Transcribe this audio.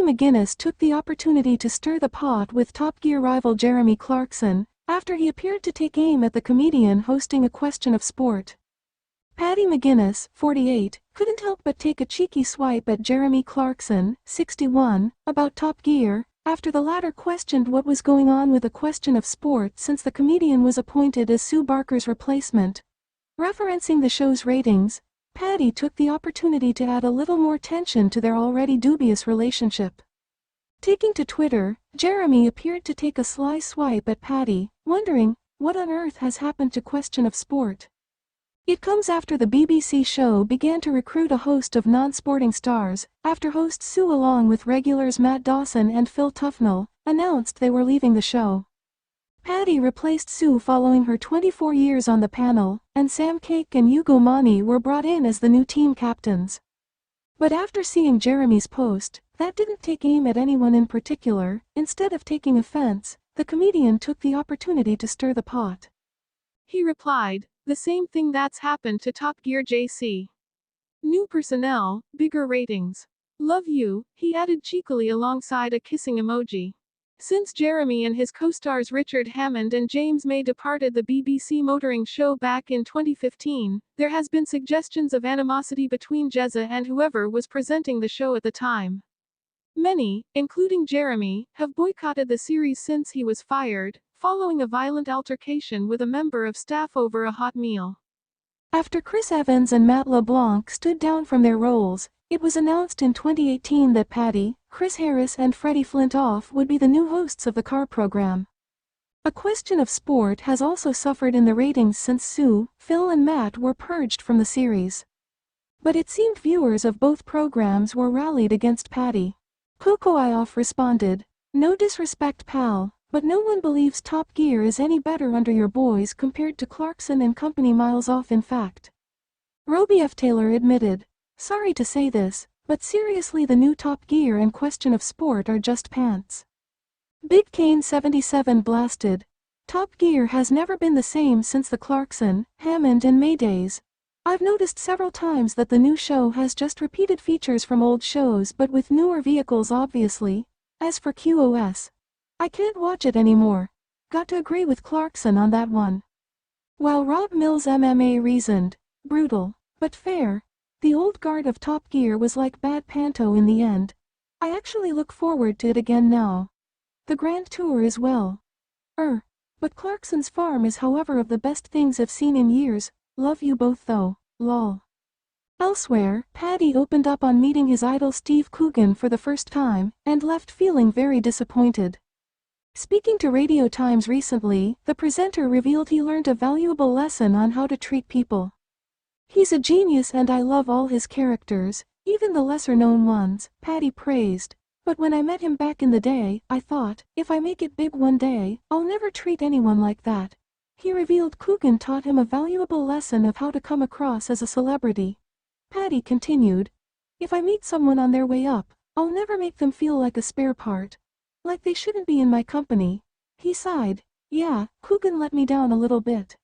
McGuinness took the opportunity to stir the pot with Top Gear rival Jeremy Clarkson, after he appeared to take aim at the comedian hosting A Question of Sport. Paddy McGuinness, 48, couldn't help but take a cheeky swipe at Jeremy Clarkson, 61, about Top Gear, after the latter questioned what was going on with A Question of Sport since the comedian was appointed as Sue Barker's replacement. Referencing the show's ratings, Paddy took the opportunity to add a little more tension to their already dubious relationship. Taking to Twitter, Jeremy appeared to take a sly swipe at Paddy, wondering, what on earth has happened to Question of Sport? It comes after the BBC show began to recruit a host of non-sporting stars, after host Sue along with regulars Matt Dawson and Phil Tufnell announced they were leaving the show. Paddy replaced Sue following her 24 years on the panel, and Sam Cake and Hugo Mani were brought in as the new team captains. But after seeing Jeremy's post, that didn't take aim at anyone in particular. Instead of taking offense, the comedian took the opportunity to stir the pot. He replied, "The same thing that's happened to Top Gear JC. New personnel, bigger ratings. Love you," he added cheekily alongside a kissing emoji. Since Jeremy and his co-stars Richard Hammond and James May departed the BBC motoring show back in 2015, there has been suggestions of animosity between Jezza and whoever was presenting the show at the time. Many, including Jeremy, have boycotted the series since he was fired, following a violent altercation with a member of staff over a hot meal. After Chris Evans and Matt LeBlanc stood down from their roles, it was announced in 2018 that Paddy, Chris Harris and Freddie Flintoff would be the new hosts of the car program. A Question of Sport has also suffered in the ratings since Sue, Phil and Matt were purged from the series. But it seemed viewers of both programs were rallied against Paddy. Coco Ioff responded, "No disrespect pal, but no one believes Top Gear is any better under your boys compared to Clarkson and company miles off in fact." Roby F. Taylor admitted, "Sorry to say this, but seriously the new Top Gear and Question of Sport are just pants." Big Kane 77 blasted, "Top Gear has never been the same since the Clarkson, Hammond and May days. I've noticed several times that the new show has just repeated features from old shows but with newer vehicles obviously. As for QOS, I can't watch it anymore. Got to agree with Clarkson on that one." While Rob Mills MMA reasoned, "Brutal, but fair. The old guard of Top Gear was like bad panto in the end. I actually look forward to it again now. The Grand Tour is well. But Clarkson's farm is however of the best things I've seen in years. Love you both though, lol." Elsewhere, Paddy opened up on meeting his idol Steve Coogan for the first time, and left feeling very disappointed. Speaking to Radio Times recently, the presenter revealed he learned a valuable lesson on how to treat people. "He's a genius and I love all his characters, even the lesser-known ones," Paddy praised. "But when I met him back in the day, I thought, if I make it big one day, I'll never treat anyone like that." He revealed Coogan taught him a valuable lesson of how to come across as a celebrity. Paddy continued, "If I meet someone on their way up, I'll never make them feel like a spare part. Like they shouldn't be in my company." He sighed, "Yeah, Coogan let me down a little bit."